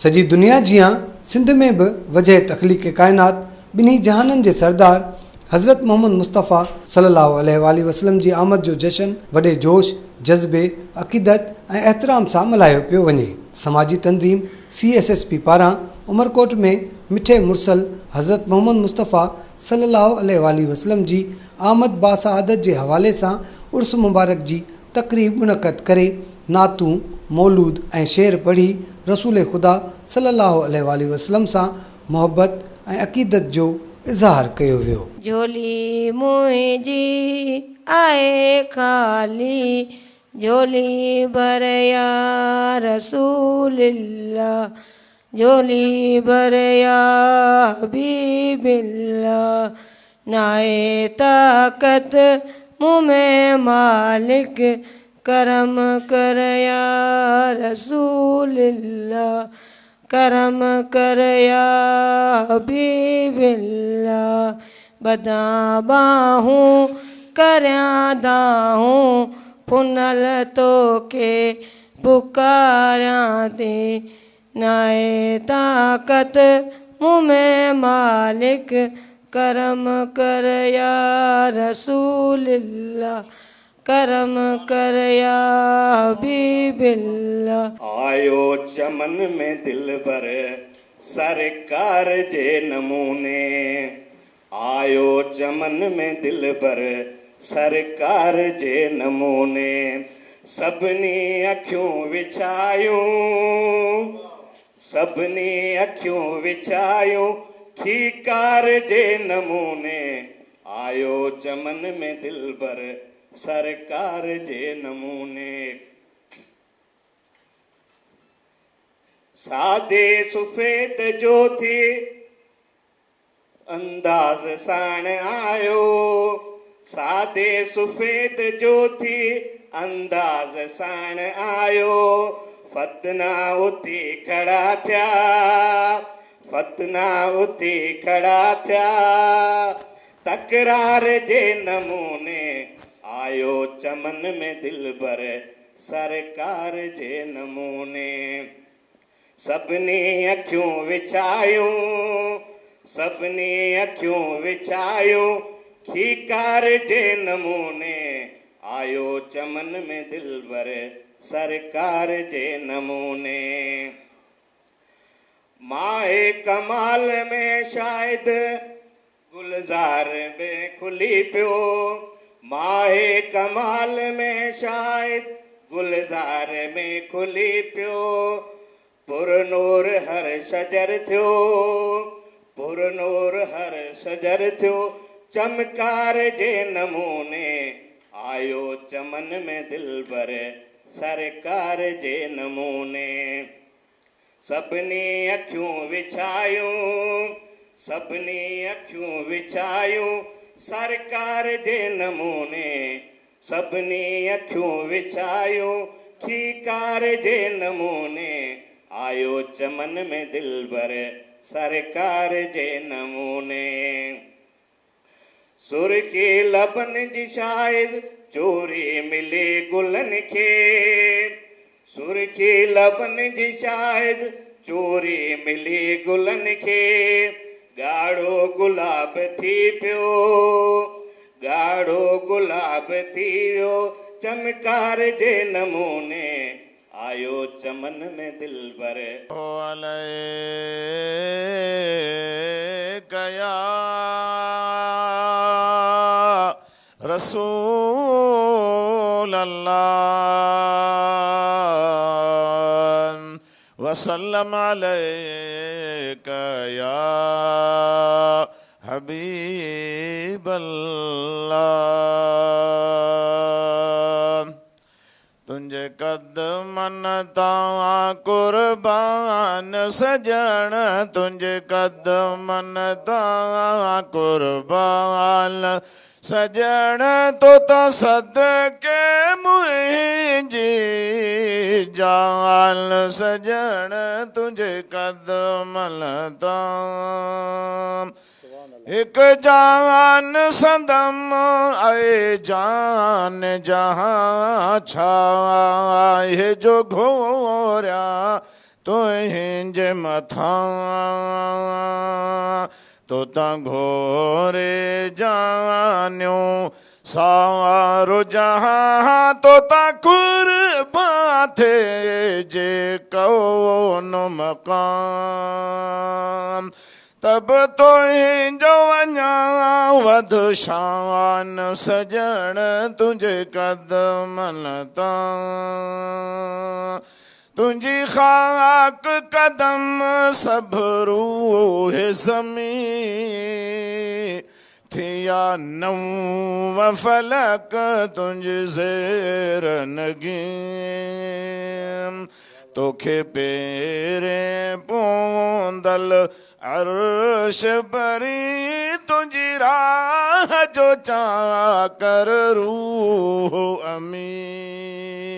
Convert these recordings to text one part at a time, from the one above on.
सॼी दुनिया जीअं सिंध में बि वजह तख़लीक़ काइनात ॿिन्ही जहाननि जे सरदार हज़रत मोहम्मद मुस्तफ़ा सल्लल्लाहु अलैहि वसल्लम जी आमद जो जश्न वॾे जोश, जज़्बे, अक़ीदत ऐं एहतराम सां मल्हायो पियो वञे। समाजी तंज़ीम CSSP पारां उमरकोट में मिठे मुरसल हज़रत मोहम्मद मुस्तफ़ा सल्लल्लाहु अलैहि वसल्लम जी आमद बासआदत जे हवाले सां उर्स मुबारक जी तक़रीब मुनक़द करे नातूं, मौलूद ऐं शेर पढ़ी रसूल ख़ुदा सल्लल्लाहु अलैहि वसल्लम सां मोहब्बत ऐं अक़ीदत जो इज़हार कयो वियो। झोली मुंहिंजी आहे ख़ाली, झोली भर या रसूलिल्लाह, झोली भर या हबीबिल्लाह। नाए ताक़त मुँह में मालिक, करम कर या रसूलिल्लाह, करम कर या हबीबिल्लाह। बदां बाहूं करयां दाहूं, पुनल तोखे पुकारियां थी। नाए ताक़त मुँह में मालिक, करम कर या रसूलिल्लाह, करम कर या हबीबिल्लाह। आयो चमन में दिल भर सरकार जे नमूने, आयो चमन में दिल भर सरकार जे नमूने। सभिनी अखियूं विछायूं, सभिनी अखियूं विछायूं खीकार जे नमूने। आयो चमन में दिल भर सरकार जे नमूने। सादे सुफेद जो थी अंदाज़ साण आयो, सादे सुफेद जो थी अंदाज़ साण आयो। फतना उथी खड़ा थिया, फतना उथी खड़ा थिया तकरार जे नमूने। आयो चमन में दिल भर सरकार जे नमूने। सभिनी अखियूं विछायूं, सभिनी अखियूं विछायूं खीकार जे नमूने। आयो चमन में दिल भर सरकार जे नमूने। माए कमाल में शायद गुलजार में खुली पियो, माए कमाल में शायद गुलजार में खुली पियो। पुरनूर हर शजर थियो, पुरनूर हर शजर थियो चमकार जे नमूने। आयो चमन में दिल भर सरकार जे नमूने। सभिनी अखियूं विछायूं, सभिनी अखियूं विछायूं सरकार जे नमूने। सभिनी अखियूं विछायूं खीकार जे नमूने। आयो चमन में दिल भर सरकार जे नमूने। सुर्खी लबन जी शायद चोरी मिली गुलन खे, सुर्खी लबन जी शायद चोरी मिली गुलन खे। ॻाढ़ो गुलाब थी पियो, ॻाढ़ो गुलाब थी वियो चमकार जे नमूने। आयो चमन में दिल भर या रसूल अल्लाह वसल्लम अलैका या हबीब अल्लाह। तुंहिंजे कदमन तां कुर्बान सजण, तुंहिंजे कदमन तां कुर्बान सजण। तो त सदके मुंहिंजी जान सजण, तुंहिंजे कदमन तां एक जान संदम ऐ जान जहां छा है जो घोरिया तुंहिंजे मथां तो तां घोरे जानियो सारो जहां तो तां कुर्बान थे जे कौन मकाम तब तुंहिंजो अञा वध शान सजण तुंहिंजे कदमनि तां तुंहिंजी खाक कदम सब रूह ज़मीं थिया नव फलक तुंहिंजे ज़ेर नगीं तोखे पेरे पोंदल अर्श बरी तुंहिंजी राह जो चाकर रूह अमीन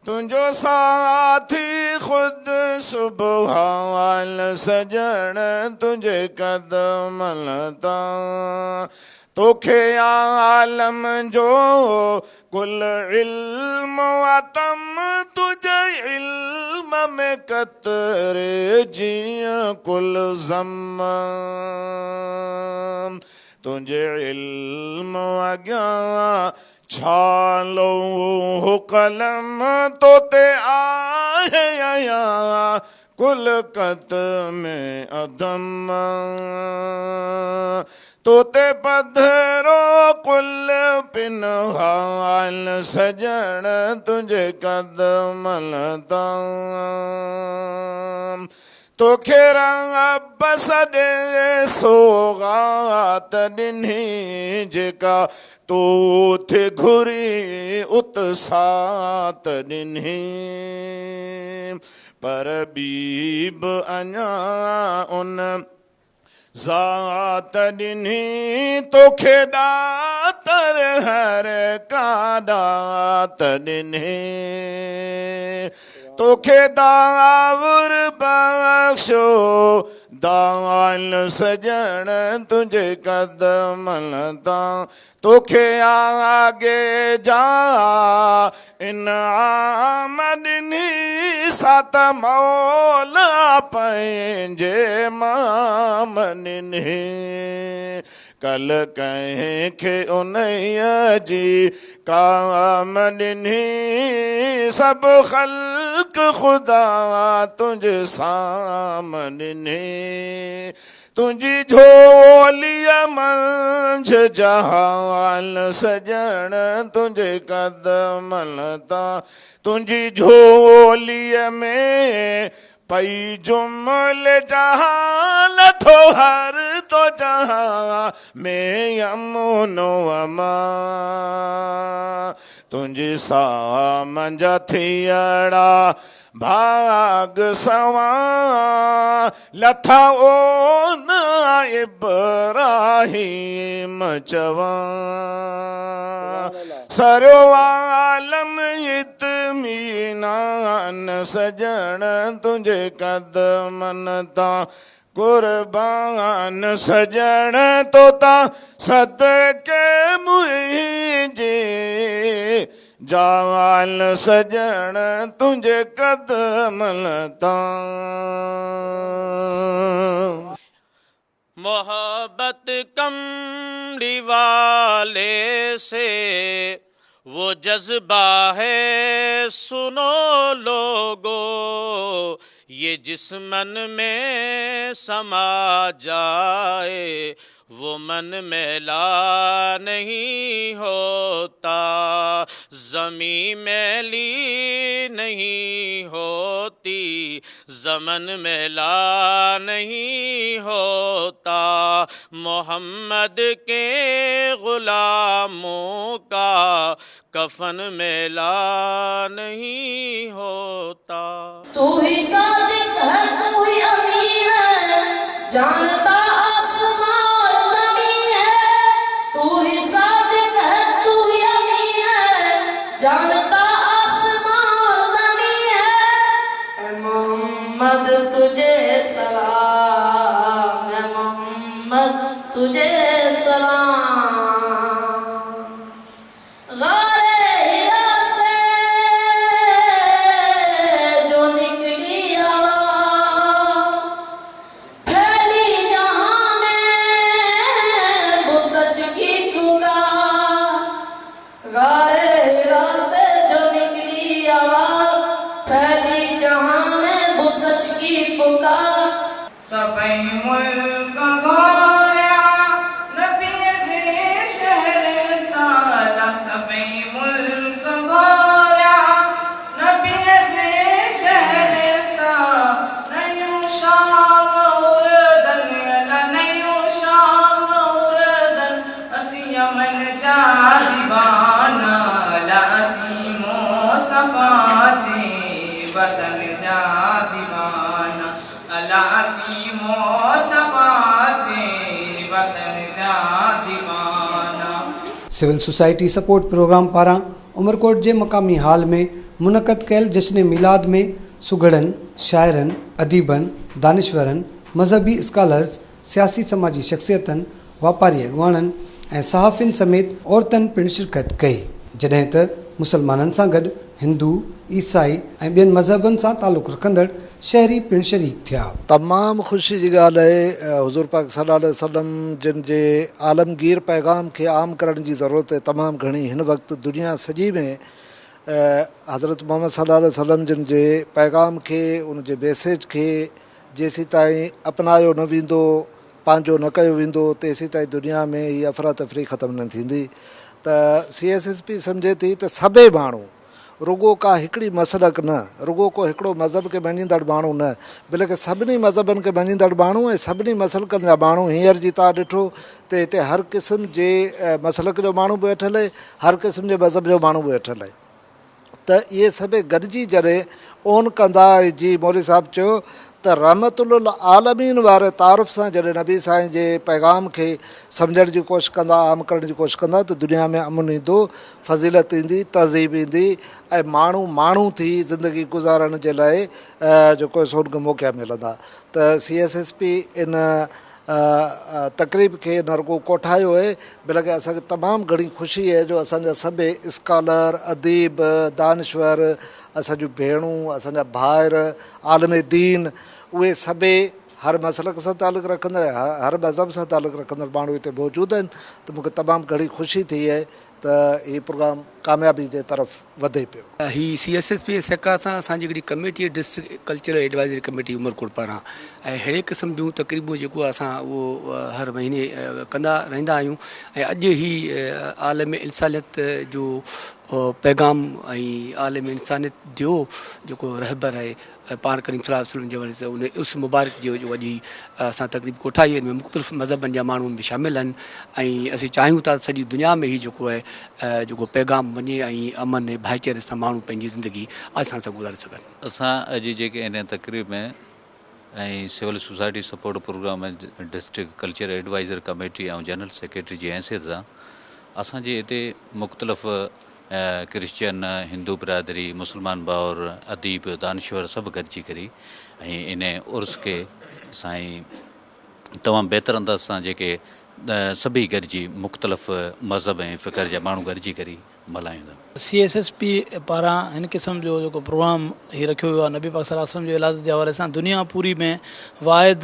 तुंहिंजो साथी ख़ुदि सुभान सजण तुंहिंजे कदमनि तां तोखे आलम जो कुल इल्म अतम तुझे इल्म में कतरे जीअं कुल ज़म तुंहिंजे इल्म अॻियां छालो कलम तो ते आहे आया कुल कत में अदम तो ते पधरो कुल पिनहाल सजण तुंहिंजे कदमनि तां तोखे रब सॾे सौगात ॾिनी जेका तो थे घुरी उत सात ॾिनी पर बीब अञा उन ज़ात ॾिनी तोखे ॾातर हर का ॾात ॾिनी तोखे दावर बख्शो दान सजण तुंहिंजे कदमनि तां तोखे आगे जा इनाम ॾिनी सात मौला पंहिंजे माम ॾिनी कल कंहिंखे उन्हीअ जी काम ॾिनी सभु ख़ल्क़ ख़ुदा तुंहिंजे सामने ॾिनी तुंहिंजी झोलीअ मंझि जहान सजण तुंहिंजे कदमनि तां तुंहिंजी झोलीअ में पई जुमल जहां लथो हर तो जहां में यमुनो अमान तुंहिंजी सामंज थियड़ा भाग सवा लथा ओ न इब्राहिम चवा सरो आलम इत्मीनान सजण तुंहिंजे कदमनि तां कुर्बान सजण तो तां सदके मुंहिंजे जान सजण तुंहिंजे कदमनि तां मोहब्बत कमली वाले से वो जज्बा है सुनो लोगो ये जिस मन में समा जाए वो मन मैला नहीं होता ज़मीं मैली नहीं होती ज़मन मैला नहीं होता मोहम्मद के ग़ुलामों का कफन मैला नहीं होता तू ही सादिक है तू ही अमीन है जानता आसमान ज़मीन है तू ही सादिक है तू ही अमीन है जानता आसमान ज़मीन है ऐ मोहम्मद तुझे सलाम ऐ मोहम्मद तुझे सलाम गारे हिरा से जो निकले गारे हिरा से जो निकली आवाज, फैली जहां में वो सच की पुकार। सफ़ई मुल्क गोया नबी जे शहर ताला, सफ़ई मुल्क गोया नबी जे शहर ता, नयूं शाम उरदन अला नयूं शाम उरदन, असी यमन जा दीवाना अला, असी मुस्तफा जे वतन जा दीवाना अला, असी मुस्तफा जे वतन जा दीवाना। सिविल सोसाइटी सपोर्ट प्रोग्राम पारां उमरकोट जे मक़ामी हाल में मुनक़द कयल जश्न मिलाद में सुघड़नि, शाइरनि, अदीबनि, दानिश्वरनि, मज़हबी स्कॉलर्स, सियासी समाजी शख़्सियतनि, वापारी अॻुवाणनि ऐं सहाफ़ियुनि समेत औरतनि पिणु शिरकत कई, जॾहिं त मुसलमाननि सां गॾु हिंदू, ईसाई ऐं ॿियनि मज़हबनि सां तालुक़ु रखंदड़ शहरी पिणु शरीक थिया। तमामु ख़ुशी जी ॻाल्हि आहे हुज़ूर पाक सल्लल्लाहु अलैहि वसल्लम जिन जे आलमगीर पैगाम खे आम करण जी ज़रूरत आहे तमामु घणी। हिन वक़्तु दुनिया सॼी में हज़रत मोहम्मद सल्लल्लाहु अलैहि वसल्लम जिन जे पैगाम खे, उन जे मैसेज खे जेसीं ताईं अपनायो न वेंदो, पंहिंजो न कयो वेंदो, तेसीं ताईं दुनिया में हीअ अफ़रा तफ़री ख़तमु न थींदी। त CSSP सम्झे थी त सभई माण्हू, रुगो का हिकिड़ी मसलक न, रुगो को हिकिड़ो मज़हब खे मञींदड़ माण्हू न, बल्कि सभिनी मज़हबनि खे मञींदड़ माण्हू ऐं सभिनी मसलकनि जा माण्हू। हींअर जी तव्हां ॾिठो त हिते हर क़िस्म जे मसलक जो माण्हू बि वेठल आहे, हर क़िस्म जे मज़हब जो माण्हू बि वेठल आहे। त इहे सभई गॾिजी जॾहिं ओन कंदा, जी मौलवी साहिबु चयो त रहमतुल आलमीन वारे तारुफ़ सां जॾहिं नबी साईं जे पैगाम खे सम्झण जी कोशिशि कंदा, आम करण जी कोशिशि कंदा, त दुनिया में अमन ईंदो, फज़ीलत ईंदी, तहज़ीब ईंदी ऐं माण्हू माण्हू थी ज़िंदगी गुज़ारण जे लाइ जेको सो उनखे मौक़ा मिलंदा। त CSSP इन तक़रीब खे न रुगो कोठायो आहे, बल्कि असांखे तमामु घणी ख़ुशी आहे जो असांजा सभई स्कॉलर, अदीब, दानिश्वर, असांजूं भेणूं, असांजा भाइर, आलम दीन, उहे सभई हर मसलक सां तालुक़ु रखंदड़, हर मज़हब सां तालुक़ु रखंदड़ माण्हू हिते मौजूदु आहिनि। त मूंखे तमामु घणी ख़ुशी थी आहे त हीउ प्रोग्राम कामयाबी जे तरफ़ वधे पियो। ही CSSP सरकार सां असांजी हिकिड़ी कमेटी आहे, district cultural advisory committee Umarkot पारां, ऐं अहिड़े क़िस्म जूं तक़रीबूं जेको असां उहो हर महीने कंदा रहंदा आहियूं। ऐं अॼु ही आलम इंसानियत जो पैगाम ऐं आलम इंसानियत जो जेको रहबर आहे पाण करीम सल्लल्लाहु अलैहि वसल्लम जे वजह से उन उस मुबारक जो अॼु असां तक़रीब कोठाई आहे, मुख़्तलिफ़ मज़हबनि जा माण्हू बि शामिलु आहिनि। ऐं असीं चाहियूं था सॼी दुनिया में ही जेको आहे जेको पैगाम वञे ऐं अमन ऐं भाईचारे सां माण्हू पंहिंजी ज़िंदगी आसान सां गुज़ारे सघनि। असां अॼु जेके इन तक़रीब में ऐं civil society support programme district culture adviser committee ऐं जनरल सेक्रेटरी जी हैसियत सां असांजे हिते मुख़्तलिफ़ क्रिश्चियन, हिंदू बिरादरी, मुस्लमान भाउर, अदीब, दानिश्वर सभु गॾिजी करी ऐं इन उर्स खे साईं तमामु बहितर अंदाज़ सां जेके सभई गॾिजी मुख़्तलिफ़ मज़हब ऐं फ़िक्र जा माण्हू गॾिजी करी मल्हायूं था। CSSP पारां हिन क़िस्म जो जेको प्रोग्राम हीउ रखियो वियो आहे नबी पाक सल्लल्लाहु अलैहि वसल्लम जी विलादत जे हवाले सां, दुनिया पूरी में वाहिद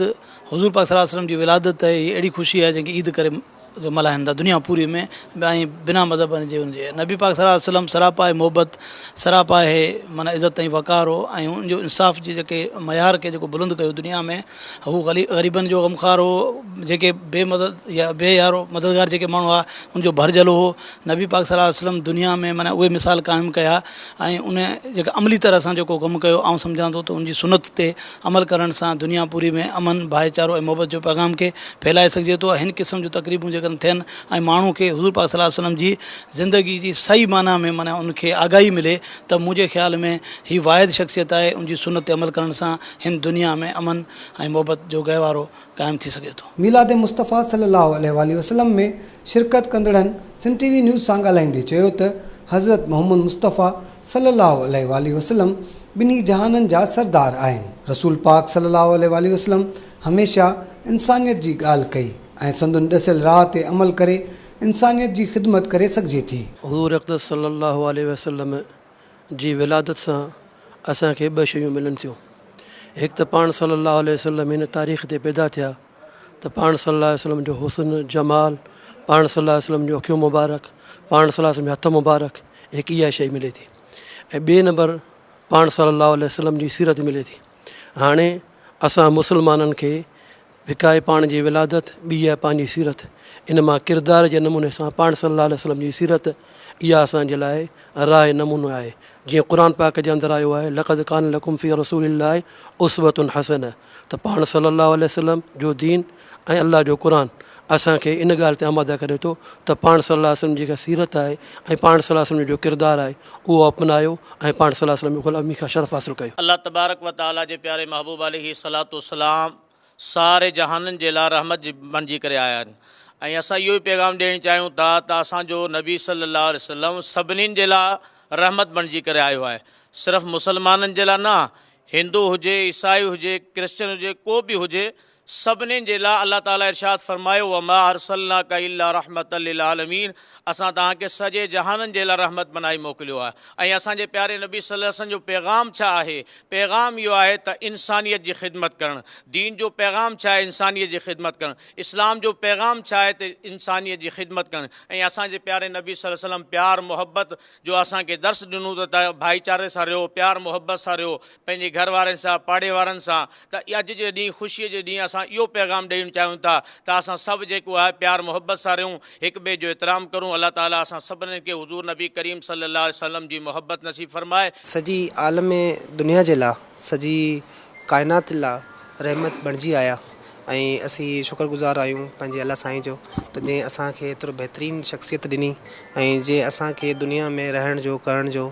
हुज़ूर पाक सल्लल्लाहु अलैहि वसल्लम जी विलादत आहे। हीअ अहिड़ी ख़ुशी आहे जंहिंखे ईद करे मल्हाइनि था दुनिया पूरी में, ऐं बिना मज़हबनि जे हुनजे। नबी पाक सल्लल्लाहु अलैहि वसल्लम सरापा आहे मोहबत, सरापा आहे माना इज़त ऐं वक़ार हो, ऐं हुनजो इंसाफ़ जी जेके मयार खे जेको बुलंद कयो दुनिया में, हू ग़रीबनि जो ग़मख़ार हो, जेके बेमदद या बेयारो मददगार जेके माण्हू आहे हुनजो भरजलो हो। नबी पाक सल्लल्लाहु अलैहि वसल्लम दुनिया में माना उहे मिसाल क़ाइमु कया ऐं उन जेका अमली तरह सां जेको कमु कयो, आउं सम्झां थो त उनजी सुनत ते अमल करण सां दुनिया पूरी में अमन, भाईचारो ऐं मोहबत जो पैगाम खे फैलाए सघिजे थो। हिन क़िस्म जूं तक़रीबूं जेकॾहिं थियनि ऐं माण्हू खे हुज़ूर पाक सल्लल्लाहु अलैहि वसल्लम जी ज़िंदगी जी सही माना में माना उनखे आगाही मिले, त मुंहिंजे ख़्याल में हीअ वाहिद शख़्सियत आहे, उनजी सुनत ते अमल करण सां हिन दुनिया में अमन ऐं मोहबत जो गहवारो क़ाइमु थी सघे थो। मीलाद मुस्तफ़ा सल्लल्लाहु अलैहि वसल्लम में शिरकत कंदड़नि सिंध TV न्यूज़ सां ॻाल्हाईंदे चयो त हज़रत मोहम्मद मुस्तफ़ा सल्लल्लाहु अलैहि वसल्लम ॿिन्ही जहाननि जा सरदार आहिनि। रसूल पाक सल्लल्लाहु अलैहि वसल्लम हमेशह इंसानियत जी ॻाल्हि कई ऐं संदुनि ॾसियल राह ते अमल करे इंसानियत जी ख़िदमत करे सघिजे थी। हुज़ूर अक़दस सल्लल्लाहु अलैहि वसल्लम जी विलादत सां असांखे ॿ शयूं मिलनि थियूं। हिकु त पाण सल्लल्लाहु अलैहि वसल्लम हिन तारीख़ ते पैदा थिया, त पाण सल्लल्लाहु अलैहि वसल्लम जो हुस्न, जमाल, पाण सल्लल्लाहु अलैहि वसल्लम जो अखियूं मुबारक, पाण सल्लल्लाहु अलैहि वसल्लम जो हथ मुबारक, हिकु इहा शइ मिले थी। ऐं ॿिए नंबर पाण सल्लल्लाहु अलैहि वसल्लम जी सीरत मिले थी। हाणे असां मुस्लमाननि खे हिकु आहे पाण जी विलादत, ॿी आहे पंहिंजी सीरत। इन मां किरदार जे नमूने सां पाण सल्लल्लाहु अलैहि वसल्लम जी सीरत इहा असांजे लाइ राय नमूनो आहे। जीअं क़ुर पाक जे अंदरि आयो आहे, लक़द कान लकुम फ़ी रसूलिल्लाहि उस्वतुन हसना, त पाण सल्लल्लाहु अलैहि वसल्लम जो दीन ऐं अल्लाह जो क़ुर असांखे इन ॻाल्हि ते आमादा करे थो त पाण सल्लल्लाहु अलैहि वसल्लम जेका सीरत आहे ऐं पाण सल्लल्लाहु अलैहि वसल्लम जो किरदारु आहे उहो अपनायो ऐं पाण सल्लल्लाहु अलैहि वसल्लम ग़ुलामी खां शरफ़ हासिल कयो। अल्लाह तबारक व तआला जे प्यारे महबूब अलैहि सलातो सलाम सारे जहाननि जे लाइ रहमत बणिजी करे आया आहिनि। ऐं असां इहो ई पैगाम ॾियणु चाहियूं था त असांजो नबी सल्लल्लाहु अलैहि वसल्लम सभिनीनि जे लाइ रहमत बणिजी करे आयो आहे। सिर्फ़ु मुसलमाननि जे लाइ न, हिंदू हुजे, ईसाई हुजे, क्रिश्चन हुजे, को बि हुजे, सभिनीनि जे लाइ अल्लाह ताला इरशाद फरमायो वमा अरसलनाका इल्ला रहमतल लिल आलमीन, असां तव्हांखे सॼे जहाननि जे लाइ रहमत बनाई मोकिलियो आहे। ऐं असांजे प्यारे नबी सल्लल्लाहु अलैहि वसल्लम जो पैगाम छा आहे? पैगाम इहो आहे त इंसानियत जी ख़िदमत करणु। दीन जो पैगाम छा आहे? इंसानियत जी ख़िदमत करणु। इस्लाम जो पैगाम छा आहे? त इंसानियत जी ख़िदमत करणु। ऐं असांजे प्यारे नबी सल्लल्लाहु अलैहि वसल्लम प्यार मुहबत जो असांखे दर्स ॾिनो त भाईचारे सां रहियो, प्यार मुहबत सां रहियो, पंहिंजे घर वारनि सां, पाड़े वारनि सां। त अॼु जे ॾींहुं, ख़ुशीअ जे ॾींहुं असां इहो पैगाम ॾियणु चाहियूं था त असां सभु जेको आहे प्यार मुहबत सां रहियूं, हिक ॿिए जो एतिराम करूं। अल्लाह ताला असां सभिनीनि खे हुज़ूर नबी करीम सल्लल्लाहु अलैहि वसल्लम जी मुहबत नसीब फरमाए। सॼी आलम दुनिया जे लाइ, सॼी काइनात लाइ रहमत बणिजी आया। ऐं असीं शुक्रगुज़ार आहियूं पंहिंजे अल्लाह साईं जो त जंहिं असांखे एतिरो बहितरीनु शख़्सियत ॾिनी ऐं जंहिं असांखे दुनिया में रहण जो, करण जो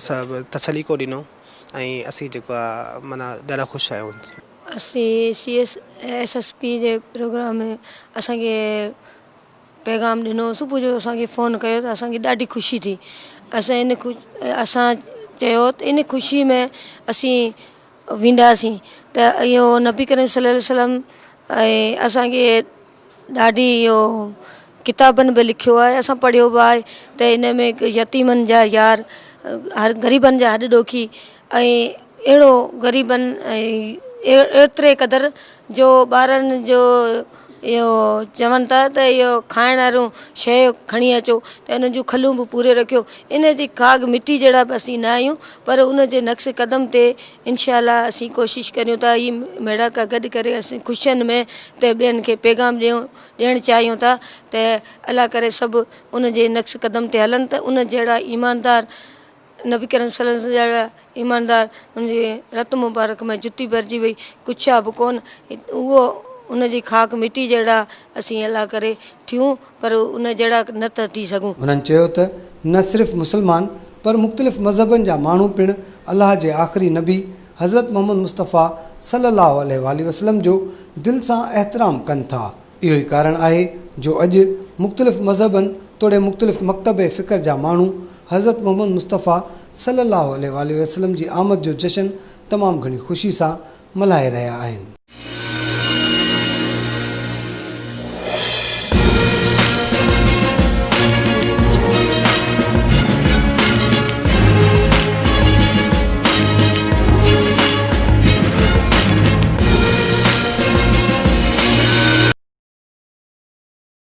सभु तसलीक़ो ॾिनो। ऐं असीं जेको आहे माना ॾाढा ख़ुशि आहियूं। असीं CSSP जे प्रोग्राम में असांखे पैगाम ॾिनो, सुबुह जो असांखे फ़ोन कयो त असांखे ॾाढी ख़ुशी थी। असां चयो त इन ख़ुशी में असीं वेंदासीं त इहो नबी करीम सल्लल्लाहु अलैहि वसल्लम ऐं असांखे ॾाढी इहो किताबनि बि लिखियो आहे, असां पढ़ियो बि आहे त इन में यतीमनि जा यार, हर ग़रीबनि जा हॾ ॾोखी, ऐं अहिड़ो ग़रीबनि ऐं एतिरे क़दुरु जो ॿारनि जो इहो चवनि था त इहो खाइण वारियूं शइ खणी अचो त इन जूं खलूं बि पूरे रखियो। इन जी खाग मिटी जहिड़ा बि असीं न आहियूं, पर उन जे नक्श क़दम ते इनशा अल्लाह असीं कोशिशि करियूं था ई मेड़ाका गॾु करे असीं ख़ुशियुनि में त ॿियनि खे पैगाम ॾियणु चाहियूं था त अल्लाह करे सभु उन जे नक्श क़दम ते हलनि त उन जहिड़ा ईमानदार नबी करीम सल्लल्लाहु अलैहि वसल्लम जहिड़ा ईमानदार उनजे रत मुबारक में जुती भरिजी वई, कुझु आहे बि कोन, उहो उन जी खाक मिटी जहिड़ा असीं अल्लाह करे थियूं, पर उन जहिड़ा न था थी सघूं। उन्हनि चयो त न सिर्फ़ु मुस्लमान पर मुख़्तलिफ़ मज़हबनि जा माण्हू पिणु अलाह जे आख़िरी नबी हज़रत मोहम्मद मुस्तफ़ा सल्लल्लाहु अलैहि वसल्लम जो दिलि सां एहतराम कनि था। इहो ई कारण आहे जो अॼु मुख़्तलिफ़ मज़हबनि तोड़े मुख़्तलिफ़ मकतब फ़िक्र जा माण्हू हज़रत मोहम्मद मुस्तफ़ा सल्लल्लाहु अलैहि वसल्लम जी आमद जो जश्न तमामु घणी ख़ुशी सां मल्हाए रहिया आहिनि।